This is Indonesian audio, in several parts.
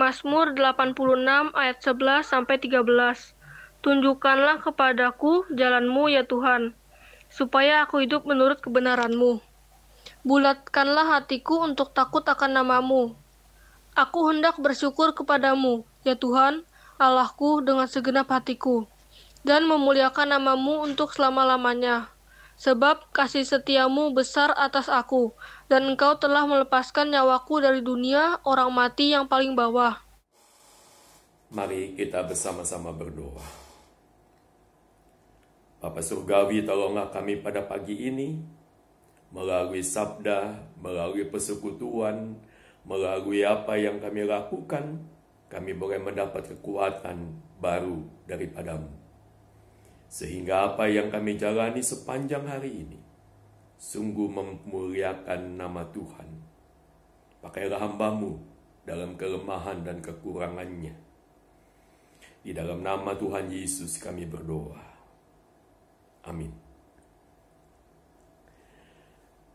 Mazmur 86 ayat 11-13. Tunjukkanlah kepadaku jalan-Mu ya Tuhan, supaya aku hidup menurut kebenaran-Mu. Bulatkanlah hatiku untuk takut akan nama-Mu. Aku hendak bersyukur kepadamu, ya Tuhan, Allahku dengan segenap hatiku, dan memuliakan nama-Mu untuk selama-lamanya. Sebab kasih setiamu besar atas aku, dan Engkau telah melepaskan nyawaku dari dunia orang mati yang paling bawah. Mari kita bersama-sama berdoa. Bapa Surgawi, tolonglah kami pada pagi ini, melalui sabda, melalui persekutuan, melalui apa yang kami lakukan, kami boleh mendapat kekuatan baru daripada-Mu. Sehingga apa yang kami jalani sepanjang hari ini sungguh memuliakan nama Tuhan. Pakailah hamba-Mu dalam kelemahan dan kekurangannya. Di dalam nama Tuhan Yesus kami berdoa. Amin.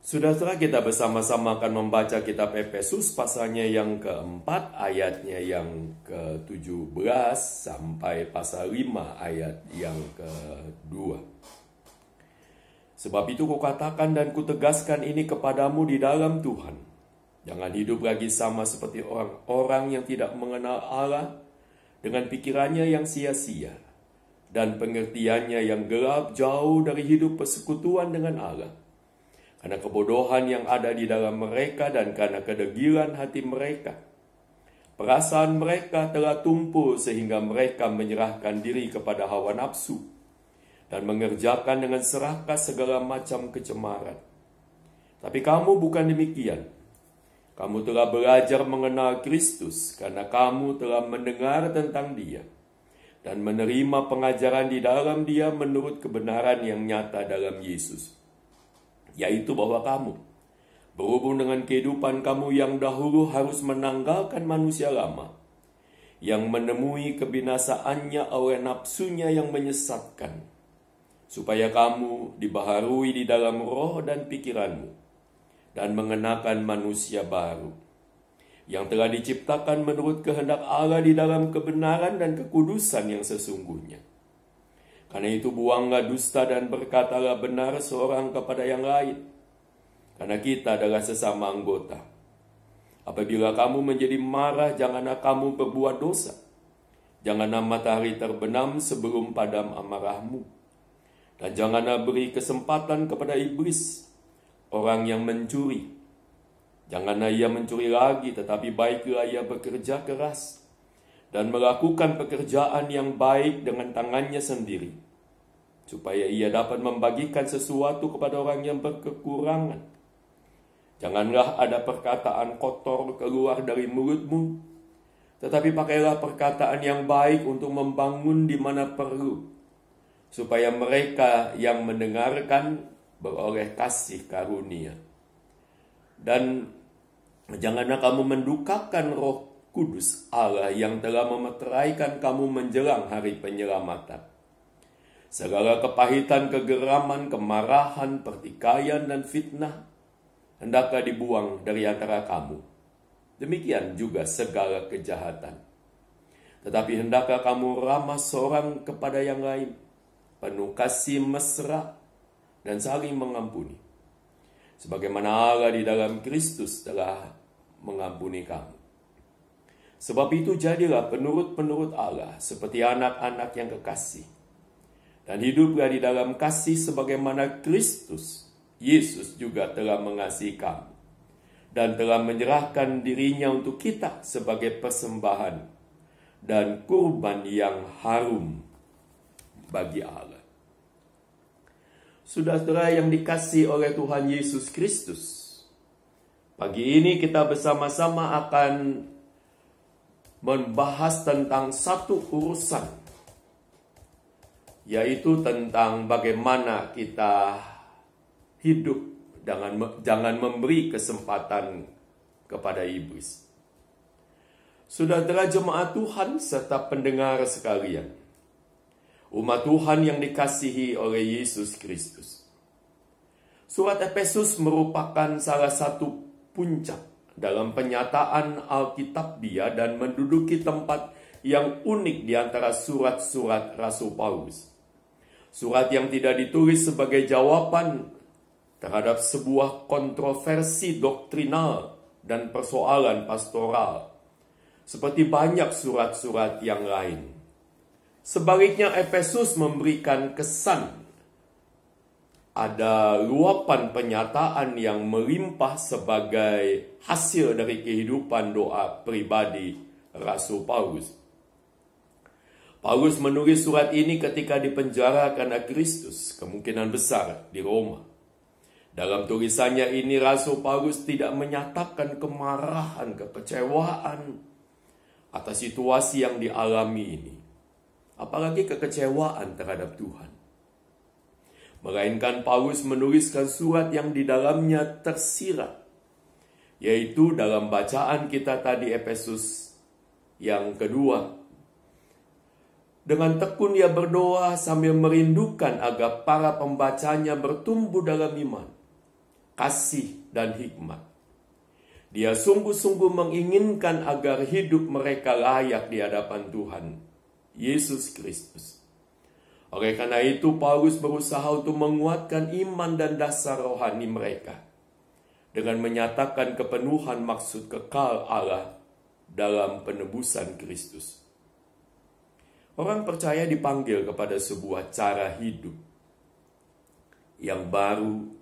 Saudara, kita bersama-sama akan membaca kitab Efesus pasalnya yang keempat, ayatnya yang ke-17 sampai pasal 5 ayat yang ke-2. Sebab itu kukatakan dan kutegaskan ini kepadamu di dalam Tuhan. Jangan hidup lagi sama seperti orang-orang yang tidak mengenal Allah, dengan pikirannya yang sia-sia dan pengertiannya yang gelap jauh dari hidup persekutuan dengan Allah. karena kebodohan yang ada di dalam mereka dan karena kedegilan hati mereka. Perasaan mereka telah tumpul sehingga mereka menyerahkan diri kepada hawa nafsu dan mengerjakan dengan serakah segala macam kecemaran. Tapi kamu bukan demikian. Kamu telah belajar mengenal Kristus karena kamu telah mendengar tentang Dia dan menerima pengajaran di dalam Dia menurut kebenaran yang nyata dalam Yesus, yaitu bahwa kamu, berhubung dengan kehidupan kamu yang dahulu, harus menanggalkan manusia lama yang menemui kebinasaannya oleh nafsunya yang menyesatkan, supaya kamu dibaharui di dalam roh dan pikiranmu, dan mengenakan manusia baru, yang telah diciptakan menurut kehendak Allah di dalam kebenaran dan kekudusan yang sesungguhnya. Karena itu buanglah dusta dan berkatalah benar seorang kepada yang lain, karena kita adalah sesama anggota. Apabila kamu menjadi marah, janganlah kamu berbuat dosa. Janganlah matahari terbenam sebelum padam amarahmu. Dan janganlah beri kesempatan kepada iblis, orang yang mencuri. Janganlah ia mencuri lagi, tetapi baiklah ia bekerja keras dan melakukan pekerjaan yang baik dengan tangannya sendiri, supaya ia dapat membagikan sesuatu kepada orang yang berkekurangan. Janganlah ada perkataan kotor keluar dari mulutmu, tetapi pakailah perkataan yang baik untuk membangun di mana perlu, supaya mereka yang mendengarkan beroleh kasih karunia. Dan janganlah kamu mendukakan Roh Kudus Allah yang telah memeteraikan kamu menjelang hari penyelamatan. Segala kepahitan, kegeraman, kemarahan, pertikaian, dan fitnah hendaklah dibuang dari antara kamu. Demikian juga segala kejahatan. Tetapi hendaklah kamu ramah seorang kepada yang lain, penuh kasih mesra, dan saling mengampuni, sebagaimana Allah di dalam Kristus telah mengampuni kamu. Sebab itu jadilah penurut-penurut Allah seperti anak-anak yang kekasih, dan hiduplah di dalam kasih sebagaimana Kristus Yesus juga telah mengasihi kamu dan telah menyerahkan dirinya untuk kita sebagai persembahan dan kurban yang harum bagi Allah. Saudara yang dikasihi oleh Tuhan Yesus Kristus, pagi ini kita bersama-sama akan membahas tentang satu urusan, yaitu tentang bagaimana kita hidup jangan memberi kesempatan kepada iblis. Saudara jemaat Tuhan serta pendengar sekalian, umat Tuhan yang dikasihi oleh Yesus Kristus, surat Efesus merupakan salah satu puncak dalam penyataan Alkitabiah dan menduduki tempat yang unik di antara surat-surat Rasul Paulus. Surat yang tidak ditulis sebagai jawaban terhadap sebuah kontroversi doktrinal dan persoalan pastoral, seperti banyak surat-surat yang lain. Sebaliknya, Efesus memberikan kesan ada luapan penyataan yang melimpah sebagai hasil dari kehidupan doa pribadi Rasul Paulus. Paulus menulis surat ini ketika dipenjara karena Kristus, kemungkinan besar di Roma. Dalam tulisannya ini, Rasul Paulus tidak menyatakan kemarahan, kekecewaan atas situasi yang dialami ini, apalagi kekecewaan terhadap Tuhan. Melainkan Paulus menuliskan surat yang di dalamnya tersirat, yaitu dalam bacaan kita tadi Efesus yang kedua. Dengan tekun ia berdoa sambil merindukan agar para pembacanya bertumbuh dalam iman, kasih, dan hikmat. Dia sungguh-sungguh menginginkan agar hidup mereka layak di hadapan Tuhan Yesus Kristus. Oleh karena itu, Paulus berusaha untuk menguatkan iman dan dasar rohani mereka dengan menyatakan kepenuhan maksud kekal Allah dalam penebusan Kristus. Orang percaya dipanggil kepada sebuah cara hidup yang baru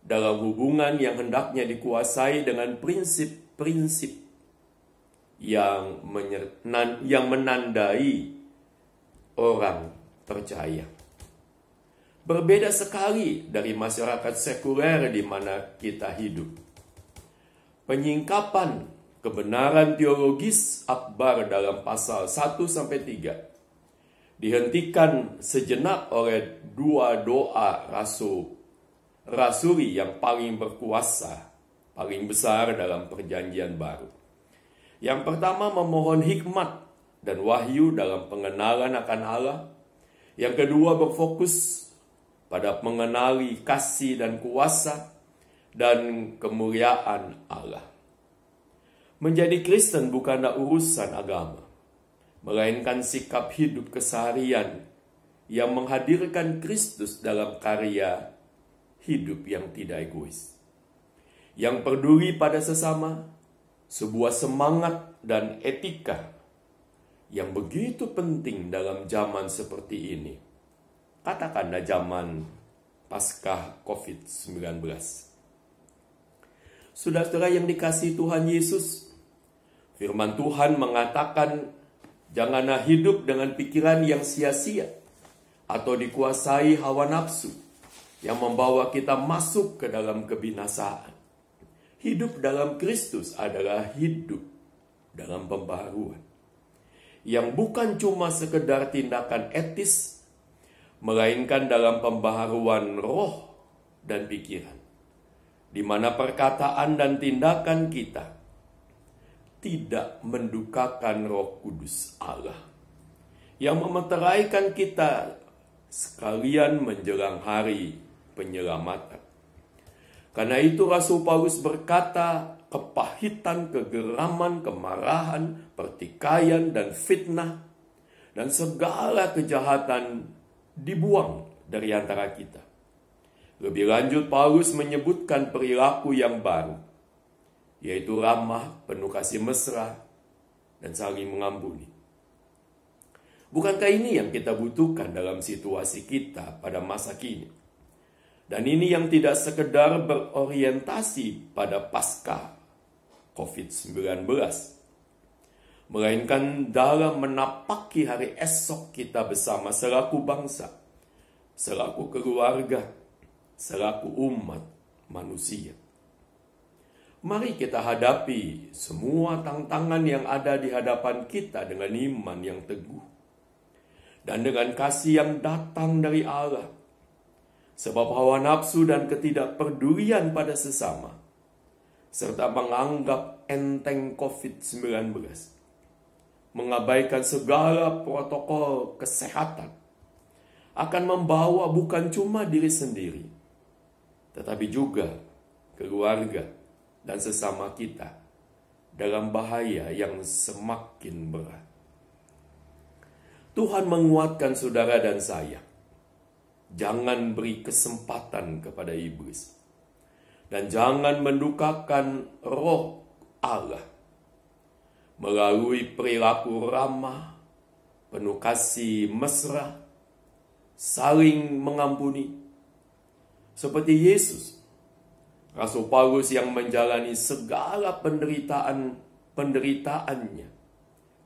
dalam hubungan yang hendaknya dikuasai dengan prinsip-prinsip yang menandai orang percaya. Berbeda sekali dari masyarakat sekuler di mana kita hidup. Penyingkapan kebenaran teologis akbar dalam pasal 1-3 dihentikan sejenak oleh dua doa rasuli yang paling berkuasa, paling besar dalam perjanjian baru. Yang pertama memohon hikmat dan wahyu dalam pengenalan akan Allah. Yang kedua berfokus pada mengenali kasih dan kuasa dan kemuliaan Allah. Menjadi Kristen bukanlah urusan agama, melainkan sikap hidup keseharian yang menghadirkan Kristus dalam karya hidup yang tidak egois, yang peduli pada sesama, sebuah semangat dan etika yang begitu penting dalam zaman seperti ini. Katakanlah zaman pasca COVID-19. Saudara-saudara yang dikasihi Tuhan Yesus, firman Tuhan mengatakan, janganlah hidup dengan pikiran yang sia-sia atau dikuasai hawa nafsu yang membawa kita masuk ke dalam kebinasaan. Hidup dalam Kristus adalah hidup dalam pembaharuan, yang bukan cuma sekedar tindakan etis, melainkan dalam pembaharuan roh dan pikiran, di mana perkataan dan tindakan kita tidak mendukakan Roh Kudus Allah yang memeteraikan kita sekalian menjelang hari penyelamatan. Karena itu Rasul Paulus berkata, kepahitan, kegeraman, kemarahan, pertikaian, dan fitnah, dan segala kejahatan dibuang dari antara kita. Lebih lanjut, Paulus menyebutkan perilaku yang baru, yaitu ramah, penuh kasih mesra, dan saling mengampuni. Bukankah ini yang kita butuhkan dalam situasi kita pada masa kini? Dan ini yang tidak sekedar berorientasi pada pasca COVID-19, melainkan dalam menapaki hari esok kita bersama selaku bangsa, selaku keluarga, selaku umat manusia. Mari kita hadapi semua tantangan yang ada di hadapan kita dengan iman yang teguh dan dengan kasih yang datang dari Allah. Sebab hawa nafsu dan ketidakpedulian pada sesama, serta menganggap enteng COVID-19, mengabaikan segala protokol kesehatan, akan membawa bukan cuma diri sendiri, tetapi juga keluarga dan sesama kita dalam bahaya yang semakin berat. Tuhan menguatkan saudara dan saya. Jangan beri kesempatan kepada iblis. Dan jangan mendukakan roh Allah melalui perilaku ramah, penuh kasih mesra, saling mengampuni. Seperti Yesus, Rasul Paulus yang menjalani segala penderitaannya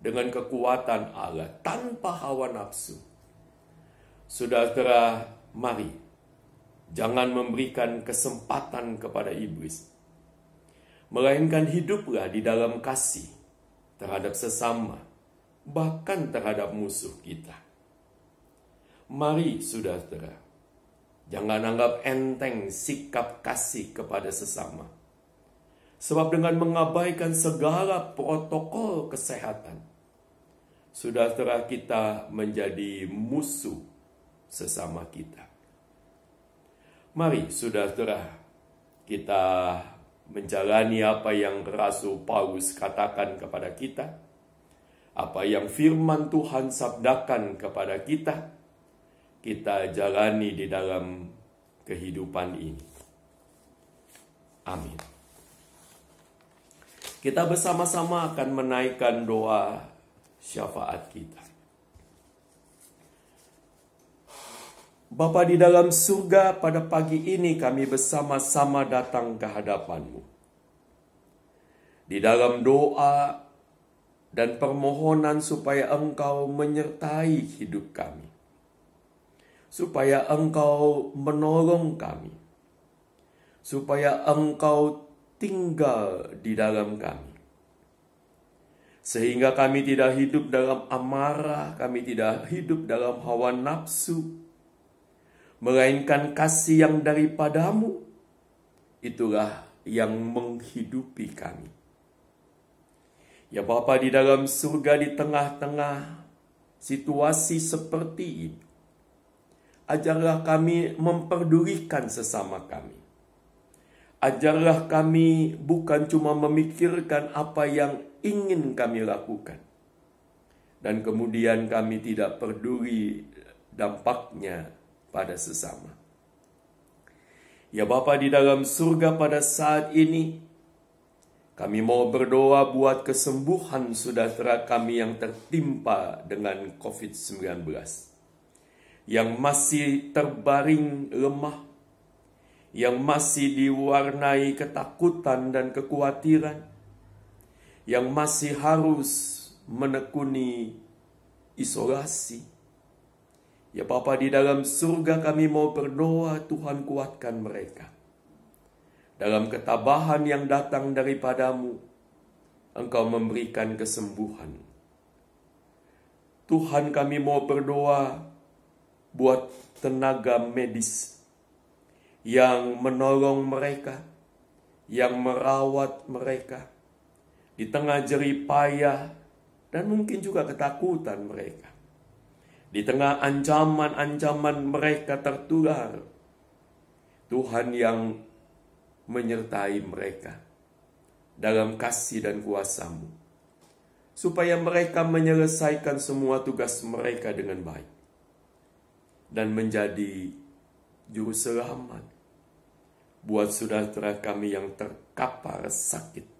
dengan kekuatan Allah tanpa hawa nafsu. Saudara, mari jangan memberikan kesempatan kepada iblis, melainkan hiduplah di dalam kasih terhadap sesama, bahkan terhadap musuh kita. Mari saudara, jangan anggap enteng sikap kasih kepada sesama, sebab dengan mengabaikan segala protokol kesehatan, saudara kita menjadi musuh sesama kita. Mari saudara, kita menjalani apa yang Rasul Paulus katakan kepada kita, apa yang firman Tuhan sabdakan kepada kita, kita jalani di dalam kehidupan ini. Amin. Kita bersama-sama akan menaikkan doa syafaat kita. Bapa di dalam surga, pada pagi ini kami bersama-sama datang ke hadapan-Mu. Di dalam doa dan permohonan supaya Engkau menyertai hidup kami. Supaya Engkau menolong kami. Supaya Engkau tinggal di dalam kami. Sehingga kami tidak hidup dalam amarah, kami tidak hidup dalam hawa nafsu, melainkan kasih yang daripada-Mu, itulah yang menghidupi kami. Ya Bapa di dalam surga, di tengah-tengah situasi seperti ini, ajarlah kami memperdulikan sesama kami. Ajarlah kami bukan cuma memikirkan apa yang ingin kami lakukan, dan kemudian kami tidak peduli dampaknya pada sesama. Ya Bapa di dalam surga, pada saat ini kami mau berdoa buat kesembuhan saudara kami yang tertimpa dengan COVID-19, yang masih terbaring lemah, yang masih diwarnai ketakutan dan kekhawatiran, yang masih harus menekuni isolasi. Ya Bapa di dalam surga, kami mau berdoa, Tuhan kuatkan mereka. Dalam ketabahan yang datang daripada-Mu, Engkau memberikan kesembuhan. Tuhan, kami mau berdoa buat tenaga medis yang menolong mereka, yang merawat mereka di tengah jerih payah dan mungkin juga ketakutan mereka. Di tengah ancaman-ancaman mereka tertular, Tuhan yang menyertai mereka dalam kasih dan kuasa-Mu, supaya mereka menyelesaikan semua tugas mereka dengan baik dan menjadi juru selamat buat saudara kami yang terkapar sakit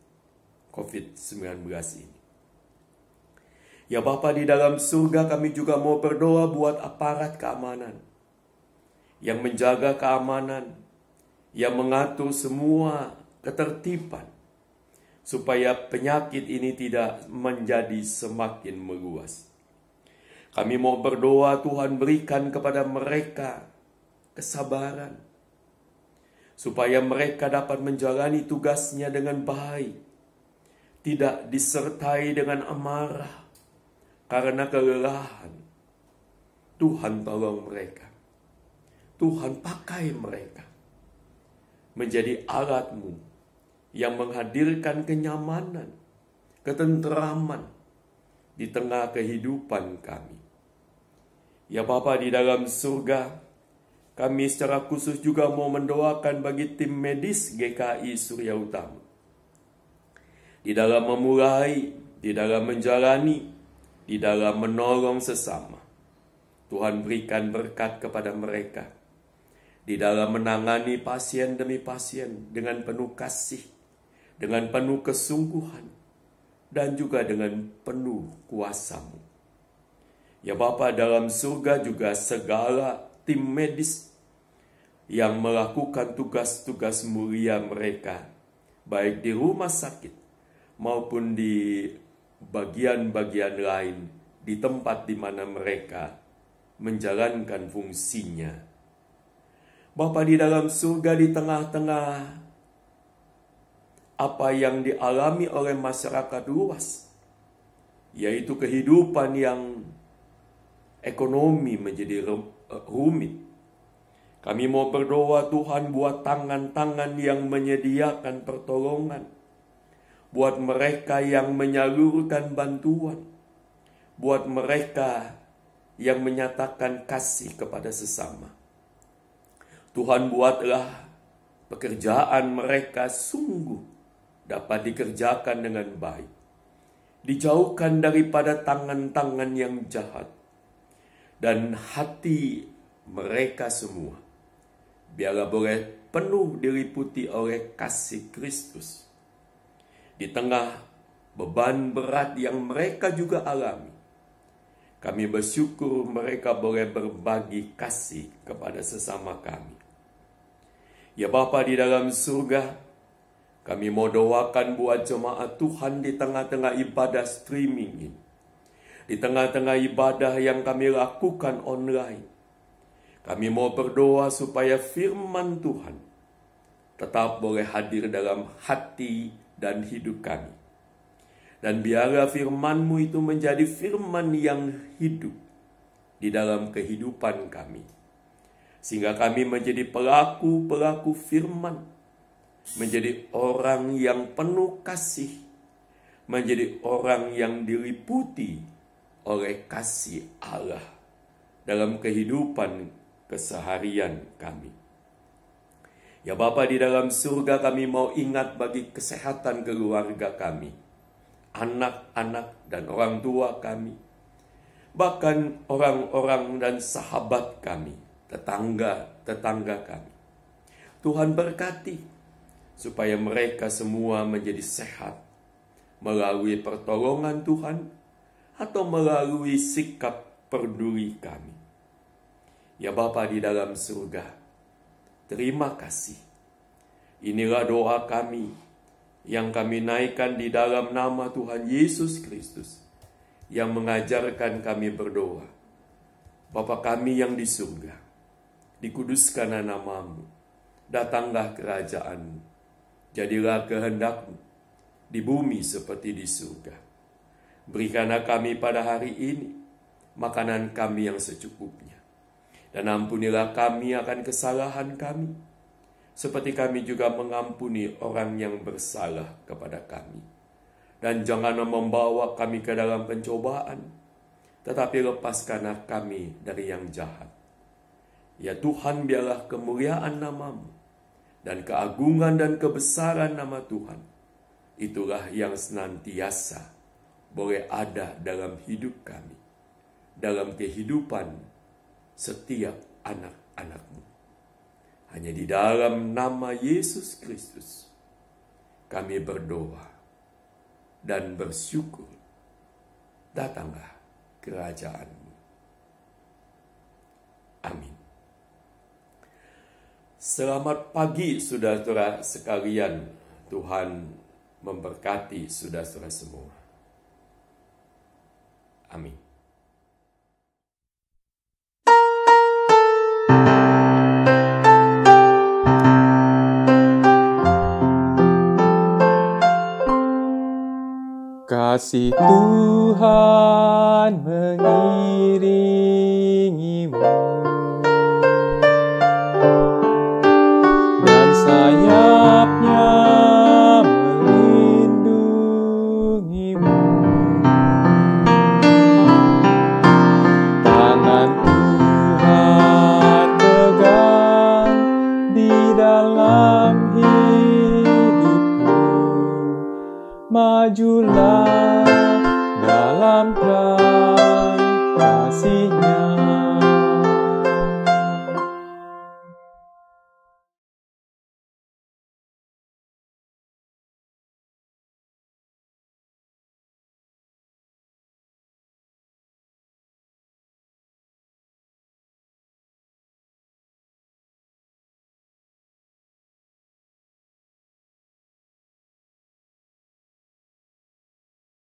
COVID-19 ini. Ya Bapa di dalam surga, kami juga mau berdoa buat aparat keamanan yang menjaga keamanan, yang mengatur semua ketertiban, supaya penyakit ini tidak menjadi semakin meluas. Kami mau berdoa, Tuhan berikan kepada mereka kesabaran, supaya mereka dapat menjalani tugasnya dengan baik, tidak disertai dengan amarah karena kelelahan. Tuhan tolong mereka. Tuhan pakai mereka menjadi alat-Mu yang menghadirkan kenyamanan, ketenteraman di tengah kehidupan kami. Ya Bapa di dalam surga, kami secara khusus juga mau mendoakan bagi tim medis GKI Surya Utama. Di dalam memulai, di dalam menjalani, di dalam menolong sesama. Tuhan berikan berkat kepada mereka. Di dalam menangani pasien demi pasien dengan penuh kasih, dengan penuh kesungguhan, dan juga dengan penuh kuasa-Mu. Ya Bapa dalam surga, juga segala tim medis yang melakukan tugas-tugas mulia mereka, baik di rumah sakit maupun di bagian-bagian lain, di tempat di mana mereka menjalankan fungsinya. Bapa di dalam surga, di tengah-tengah apa yang dialami oleh masyarakat luas, yaitu kehidupan yang ekonomi menjadi rumit, kami mau berdoa, Tuhan buat tangan-tangan yang menyediakan pertolongan, buat mereka yang menyalurkan bantuan, buat mereka yang menyatakan kasih kepada sesama. Tuhan, buatlah pekerjaan mereka sungguh dapat dikerjakan dengan baik, dijauhkan daripada tangan-tangan yang jahat, dan hati mereka semua biarlah boleh penuh diliputi oleh kasih Kristus. Di tengah beban berat yang mereka juga alami, Kami bersyukur mereka boleh berbagi kasih kepada sesama kami. Ya Bapa di dalam surga, kami mau doakan buat jemaat Tuhan di tengah-tengah ibadah streaming ini. Di tengah-tengah ibadah yang kami lakukan online. Kami mau berdoa supaya firman Tuhan tetap boleh hadir dalam hati dan hidup kami. Dan biarlah firman-Mu itu menjadi firman yang hidup di dalam kehidupan kami. Sehingga kami menjadi pelaku-pelaku firman, menjadi orang yang penuh kasih, menjadi orang yang diliputi oleh kasih Allah dalam kehidupan keseharian kami. Ya Bapa di dalam surga, kami mau ingat bagi kesehatan keluarga kami, anak-anak dan orang tua kami, bahkan orang-orang dan sahabat kami, tetangga kami. Tuhan berkati supaya mereka semua menjadi sehat melalui pertolongan Tuhan atau melalui sikap peduli kami. Ya Bapa di dalam surga, terima kasih. Inilah doa kami yang kami naikkan di dalam nama Tuhan Yesus Kristus yang mengajarkan kami berdoa. Bapa kami yang di surga, dikuduskanlah nama-Mu, datanglah kerajaan-Mu, jadilah kehendak-Mu di bumi seperti di surga. Berikanlah kami pada hari ini makanan kami yang secukupnya, dan ampunilah kami akan kesalahan kami, seperti kami juga mengampuni orang yang bersalah kepada kami. Dan janganlah membawa kami ke dalam pencobaan, tetapi lepaskanlah kami dari yang jahat. Ya Tuhan, biarlah kemuliaan nama-Mu dan keagungan dan kebesaran nama Tuhan, itulah yang senantiasa boleh ada dalam hidup kami, dalam kehidupan setiap anak-anak-Mu. Hanya di dalam nama Yesus Kristus kami berdoa dan bersyukur. Datanglah kerajaan-Mu. Amin. Selamat pagi saudara-saudara sekalian. Tuhan memberkati saudara-saudara semua. Amin. Kasih Tuhan mengiringimu, dan sayapnya melindungimu. Tangan Tuhan pegang di dalam hidupmu. Majulah dalam